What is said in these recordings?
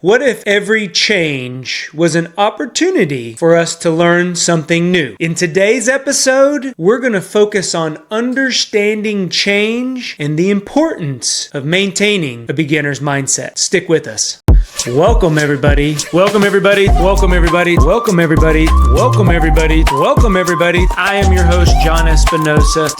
What if every change was an opportunity for us to learn something new? In today's episode, we're going to focus on understanding change and the importance of maintaining a beginner's mindset. Stick with us. Welcome everybody. Welcome everybody. Welcome everybody. Welcome everybody. Welcome everybody. Welcome everybody. I am your host, John Espinosa. To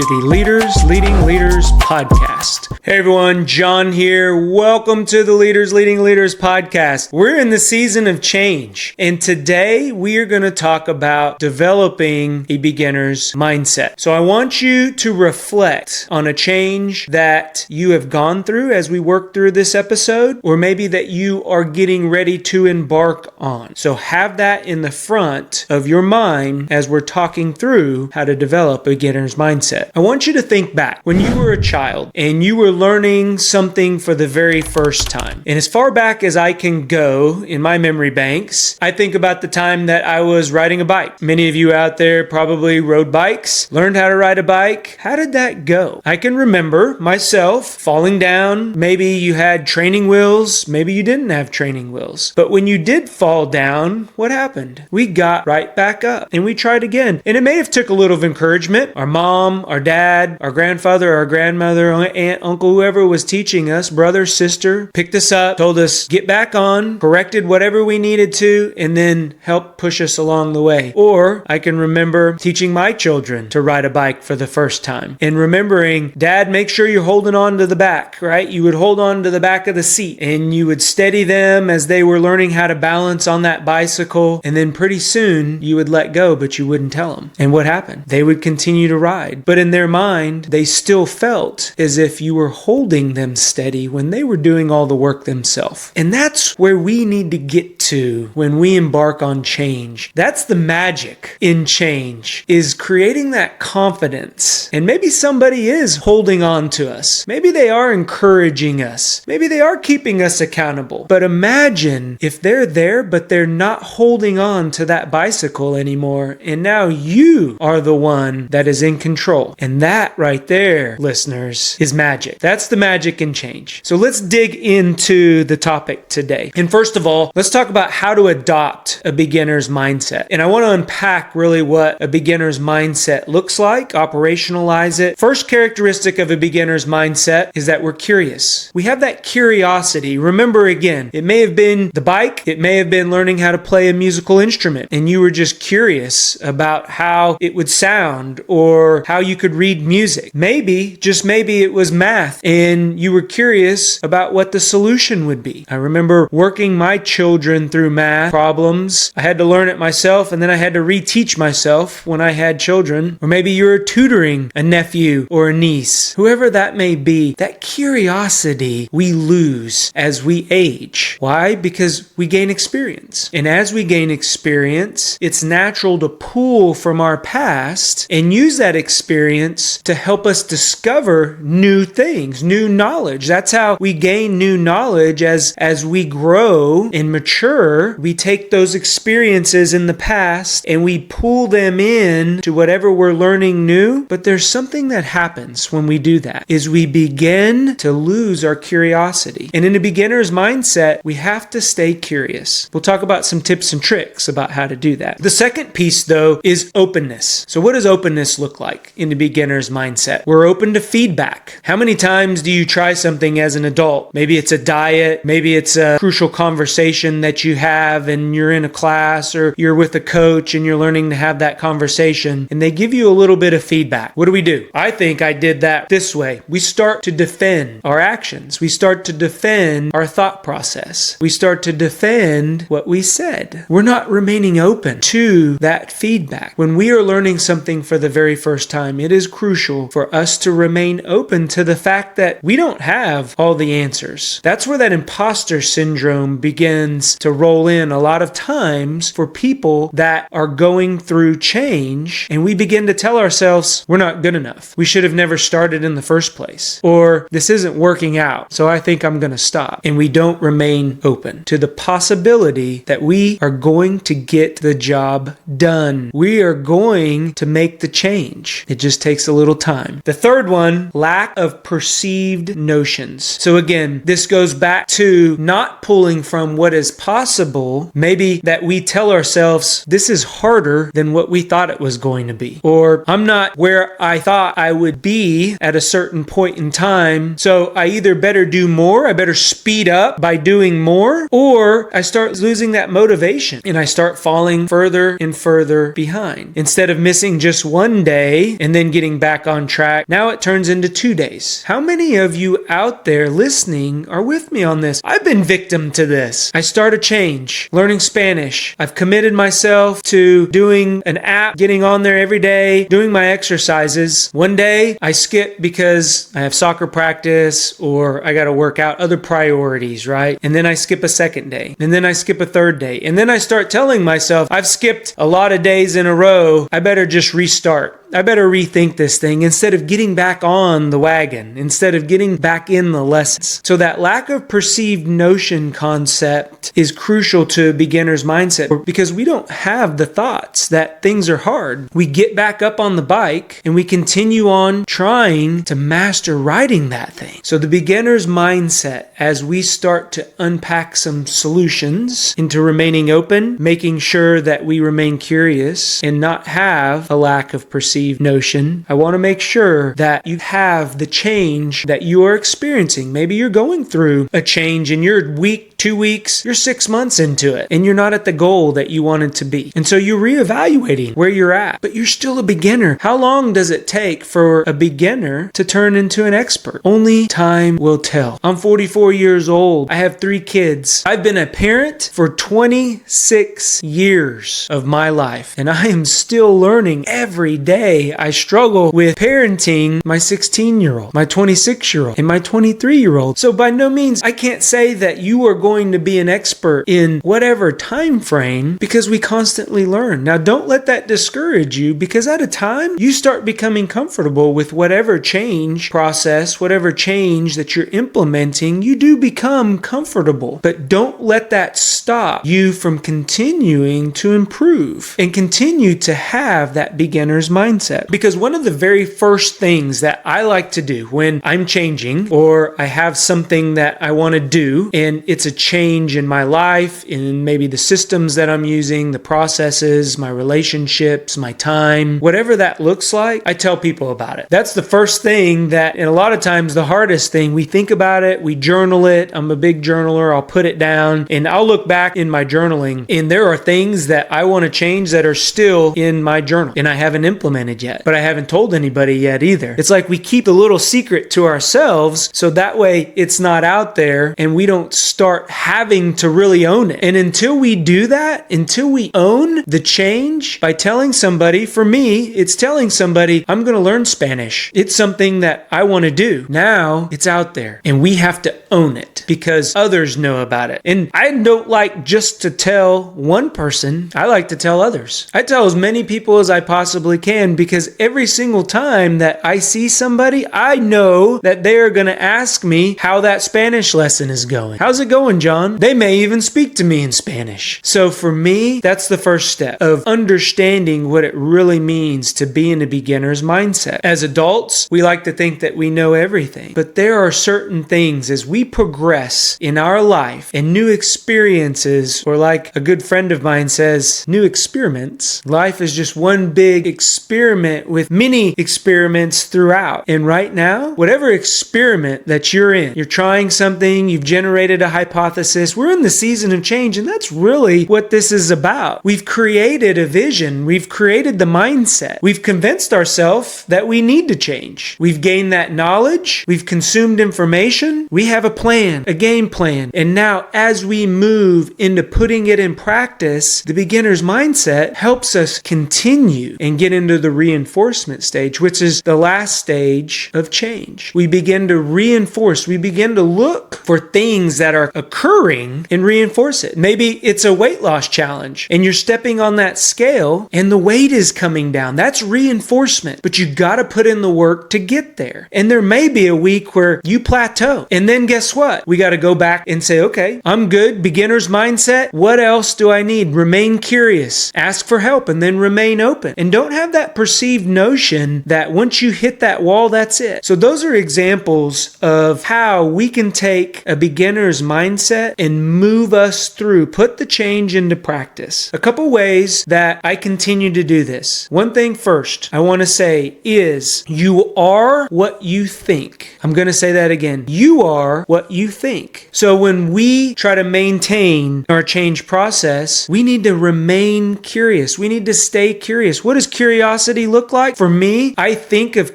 the Leading Leaders podcast. Hey everyone, John here. Welcome to the Leading Leaders podcast. We're in the season of change, and today we are going to talk about developing a beginner's mindset. So I want you to reflect on a change that you have gone through as we work through this episode, or maybe that you are getting ready to embark on. So have that in the front of your mind as we're talking through how to develop a beginner's mindset. I want you to think back when you were a child and you were learning something for the very first time. And as far back as I can go in my memory banks, I think about the time that I was riding a bike. Many of you out there probably rode bikes, learned how to ride a bike. How did that go? I can remember myself falling down. Maybe you had training wheels, maybe you didn't have training wheels. But when you did fall down, what happened? We got right back up and we tried again. And it may have took a little of encouragement. Our mom, our dad, our grandfather, our grandmother, aunt, uncle, whoever was teaching us, brother, sister, picked us up, told us get back on, corrected whatever we needed to, and then helped push us along the way. Or I can remember teaching my children to ride a bike for the first time and remembering, Dad, make sure you're holding on to the back, right? You would hold on to the back of the seat and you would steady them as they were learning how to balance on that bicycle, and then pretty soon you would let go, but you wouldn't tell them. And what happened? They would continue to ride, but in their mind they still felt as if you were holding them steady when they were doing all the work themselves. And that's where we need to get to when we embark on change. That's the magic in change, is creating that confidence. And maybe somebody is holding on to us. Maybe they are encouraging us. Maybe they are keeping us accountable. But imagine if they're there, but they're not holding on to that bicycle anymore. And now you are the one that is in control. And that right there, listeners, is magic. That's the magic in change. So let's dig into the topic today. And first of all, let's talk about how to adopt a beginner's mindset. And I want to unpack really what a beginner's mindset looks like, operationalize it. First characteristic of a beginner's mindset is that we're curious. We have that curiosity. Remember again, it may have been the bike, it may have been learning how to play a musical instrument, and you were just curious about how it would sound or how you could read music. Maybe, just maybe, it was math and you were curious about what the solution would be. I remember working my children through math problems. I had to learn it myself and then I had to reteach myself when I had children. Or maybe you were tutoring a nephew or a niece. Whoever that may be, that curiosity we lose as we age. Why? Because we gain experience. And as we gain experience, it's natural to pull from our past and use that experience to help us discover new things, new knowledge. That's how we gain new knowledge as we grow and mature. We take those experiences in the past and we pull them in to whatever we're learning new. But there's something that happens when we do that, is we begin to lose our curiosity. And in a beginner's mindset, we have to stay curious. We'll talk about some tips and tricks about how to do that. The second piece, though, is openness. So what does openness look like in a beginner's mindset? We're open to feedback. How many times do you try something as an adult? Maybe it's a diet, maybe it's a crucial conversation that you have and you're in a class or you're with a coach and you're learning to have that conversation and they give you a little bit of feedback. What do? I think I did that this way. We start to defend our actions. We start to defend our thought process. We start to defend what we said. We're not remaining open to that feedback. When we are learning something for the very first time, it is crucial for us to remain open to the fact that we don't have all the answers. That's where that imposter syndrome begins to roll in a lot of times for people that are going through change, and we begin to tell ourselves we're not good enough. We should have never started in the first place. Or this isn't working out, so so I think I'm going to stop. And we don't remain open to the possibility that we are going to get the job done. We are going to make the change. It just takes a little time. The third one, lack of perceived notions. So again, this goes back to not pulling from what is possible. Maybe that we tell ourselves, this is harder than what we thought it was going to be. Or I'm not where I thought I would be at a certain point in time. So I either better do more, I better speed up by doing more, or I start losing that motivation and I start falling further and further behind. Instead of missing just one day and then getting back on track, now it turns into 2 days. How many of you out there listening are with me on this? I've been victim to this. I start a change, learning Spanish. I've committed myself to doing an app, getting on there every day, doing my exercises. One day I skip because I have soccer practice or I got to work out other priorities, right? And then I skip a second day. And then I skip a third day. And then I start telling myself, I've skipped a lot of days in a row. I better just restart. I better rethink this thing instead of getting back on the wagon, instead of getting back in the lessons. So that lack of perceived notion concept is crucial to a beginner's mindset because we don't have the thoughts that things are hard. We get back up on the bike and we continue on trying to master riding that thing. So the beginner's mindset, as we start to unpack some solutions into remaining open, making sure that we remain curious and not have a lack of perceived notion, I want to make sure that you have the change that you are experiencing. Maybe you're going through a change in your week, 2 weeks, you're 6 months into it, and you're not at the goal that you wanted to be. And so you're reevaluating where you're at, but you're still a beginner. How long does it take for a beginner to turn into an expert? Only time will tell. I'm 44 years old. I have 3 kids. I've been a parent for 26 years of my life, and I am still learning every day. I struggle with parenting my 16-year-old, my 26-year-old, and my 23-year-old. So by no means, I can't say that you are going to be an expert in whatever time frame because we constantly learn. Now, don't let that discourage you because at a time, you start becoming comfortable with whatever change process, whatever change that you're implementing, you do become comfortable. But don't let that stop you from continuing to improve and continue to have that beginner's mindset. Because one of the very first things that I like to do when I'm changing or I have something that I want to do and it's a change in my life, in maybe the systems that I'm using, the processes, my relationships, my time, whatever that looks like, I tell people about it. That's the first thing that, and a lot of times the hardest thing, we think about it, we journal it. I'm a big journaler. I'll put it down and I'll look back in my journaling and there are things that I want to change that are still in my journal and I haven't implemented yet, but I haven't told anybody yet either. It's like we keep the little secret to ourselves so that way it's not out there and we don't start having to really own it. And until we do that, until we own the change by telling somebody, for me, it's telling somebody, I'm going to learn Spanish. It's something that I want to do. Now it's out there and we have to own it because others know about it. And I don't like just to tell one person. I like to tell others. I tell as many people as I possibly can because every single time that I see somebody, I know that they are going to ask me how that Spanish lesson is going. How's it going, John? They may even speak to me in Spanish. So for me, that's the first step of understanding what it really means to be in a beginner's mindset. As adults, we like to think that we know everything, but there are certain things as we progress in our life and new experiences, or like a good friend of mine says, new experiments. Life is just one big experiment with many experiments throughout. And right now, whatever experiment that you're in, you're trying something, you've generated a hypothesis. We're in the season of change, and that's really what this is about. We've created a vision. We've created the mindset. We've convinced ourselves that we need to change. We've gained that knowledge. We've consumed information. We have a plan, a game plan. And now as we move into putting it in practice, the beginner's mindset helps us continue and get into the the reinforcement stage, which is the last stage of change. We begin to reinforce. We begin to look for things that are occurring and reinforce it. Maybe it's a weight loss challenge and you're stepping on that scale and the weight is coming down. That's reinforcement, but you got to put in the work to get there. And there may be a week where you plateau. And then guess what? We got to go back and say, okay, I'm good. Beginner's mindset. What else do I need? Remain curious. Ask for help and then remain open. And don't have that perceived notion that once you hit that wall, that's it. So those are examples of how we can take a beginner's mindset and move us through, put the change into practice. A couple ways that I continue to do this. One thing first, I want to say is you are what you think. I'm going to say that again. You are what you think. So when we try to maintain our change process, we need to remain curious. We need to stay curious. What does curiosity look like? For me, I think of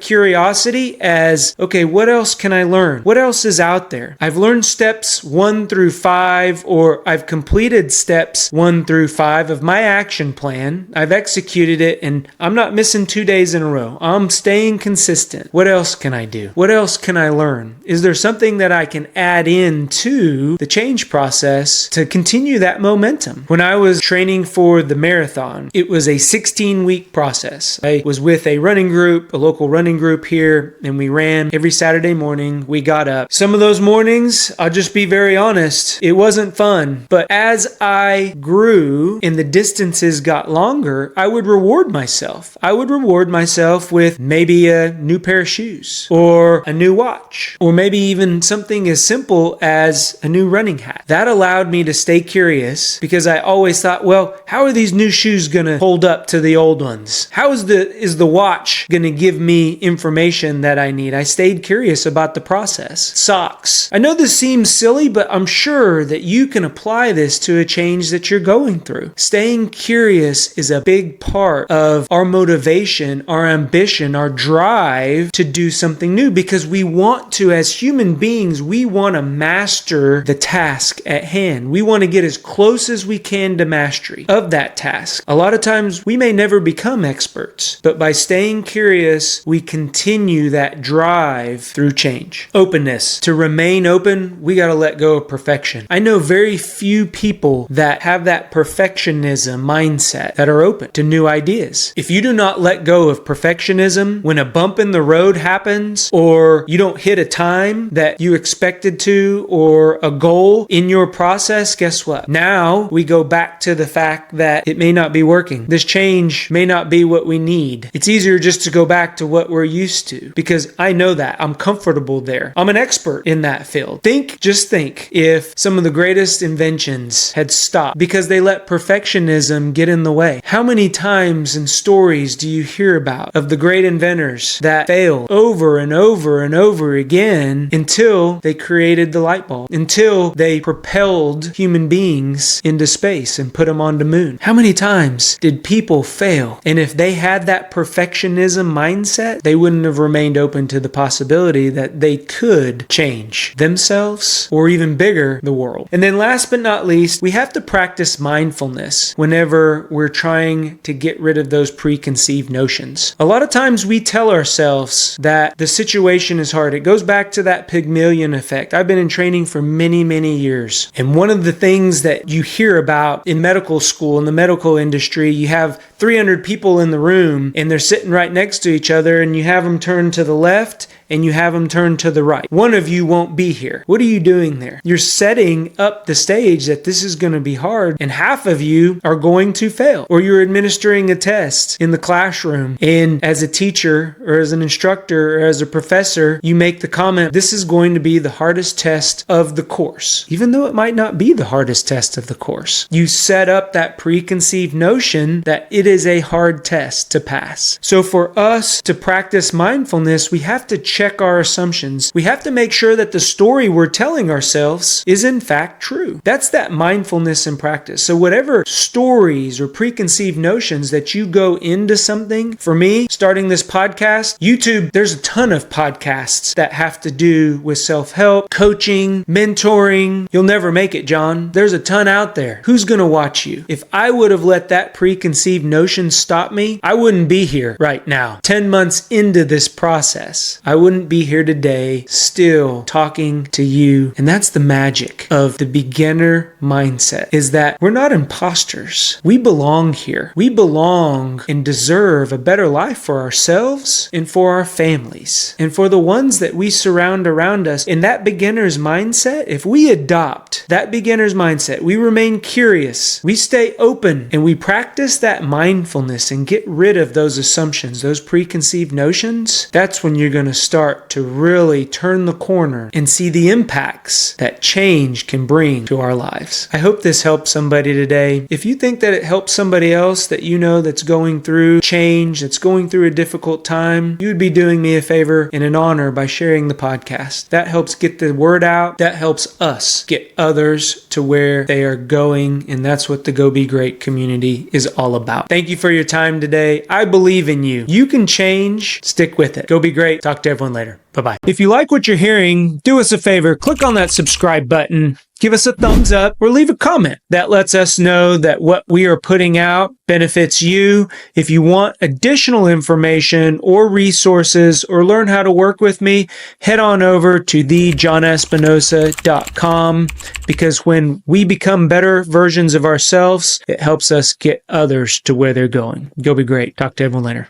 curiosity as, okay, what else can I learn? What else is out there? I've learned steps 1 through 5, or I've completed steps 1 through 5 of my action plan. I've executed it and I'm not missing 2 days in a row. I'm staying consistent. What else can I do? What else can I learn? Is there something that I can add into the change process to continue that momentum? When I was training for the marathon, it was a 16-week process. I was with a running group, a local running group here, and we ran every Saturday morning. We got up. Some of those mornings, I'll just be very honest, it wasn't fun. But as I grew and the distances got longer, I would reward myself. I would reward myself with maybe a new pair of shoes or a new watch, or maybe even something as simple as a new running hat. That allowed me to stay curious because I always thought, well, how are these new shoes going to hold up to the old ones? How is the watch going to give me information that I need? I stayed curious about the process. Socks. I know this seems silly, but I'm sure that you can apply this to a change that you're going through. Staying curious is a big part of our motivation, our ambition, our drive to do something new, because we want to, as human beings, we want to master the task at hand. We want to get as close as we can to mastery of that task. A lot of times we may never become experts, but by staying curious, we continue that drive through change. Openness. To remain open, we got to let go of perfection. I know very few people that have that perfectionism mindset that are open to new ideas. If you do not let go of perfectionism, when a bump in the road happens, or you don't hit a time that you expected to, or a goal in your process, guess what? Now we go back to the fact that it may not be working. This change may not be what we need. It's easier just to go back to what we're used to, because I know that. I'm comfortable there. I'm an expert in that field. Just think if some of the greatest inventions had stopped because they let perfectionism get in the way. How many times in stories do you hear about of the great inventors that failed over and over and over again until they created the light bulb, until they propelled human beings into space and put them on the moon? How many times did people fail? And if they had that perfectionism mindset, they wouldn't have remained open to the possibility that they could change themselves, or even bigger, the world. And then last but not least, we have to practice mindfulness whenever we're trying to get rid of those preconceived notions. A lot of times we tell ourselves that the situation is hard. It goes back to that Pygmalion effect. I've been in training for many, many years. And one of the things that you hear about in medical school, in the medical industry, you have 300 people in the room and they're sitting right next to each other, and you have them turn to the left and you have them turn to the right. One of you won't be here. What are you doing there? You're setting up the stage that this is going to be hard, and half of you are going to fail. Or you're administering a test in the classroom, and as a teacher or as an instructor or as a professor, you make the comment, this is going to be the hardest test of the course, even though it might not be the hardest test of the course. You set up that preconceived notion that it is a hard test to pass. So for us to practice mindfulness, we have to check our assumptions. We have to make sure that the story we're telling ourselves is in fact true. That's that mindfulness in practice. So whatever stories or preconceived notions that you go into something, for me, starting this podcast, YouTube, there's a ton of podcasts that have to do with self-help, coaching, mentoring. You'll never make it, John. There's a ton out there. Who's going to watch you? If I would have let that preconceived notion stop me, I wouldn't be here right now. 10 months into this process, I wouldn't be here today still talking to you. And that's the magic of the beginner mindset, is that we're not imposters. We belong here. We belong and deserve a better life for ourselves and for our families and for the ones that we surround around us. In that beginner's mindset, if we adopt that beginner's mindset, we remain curious, we stay open, and we practice that mindfulness and get rid of those assumptions, those preconceived notions, that's when you're going to start to really turn the corner and see the impacts that change can bring to our lives. I hope this helps somebody today. If you think that it helps somebody else that you know that's going through change, that's going through a difficult time, you would be doing me a favor and an honor by sharing the podcast. That helps get the word out. That helps us get others to where they are going, and that's what the Go Be Great community is all about. Thank you for your time today. I believe in you. You can change. Stick with it. Go be great. Talk to everyone later. Bye-bye. If you like what you're hearing, do us a favor. Click on that subscribe button. Give us a thumbs up or leave a comment. That lets us know that what we are putting out benefits you. If you want additional information or resources or learn how to work with me, head on over to thejohnespinosa.com, because when we become better versions of ourselves, it helps us get others to where they're going. Go be great. Talk to everyone later.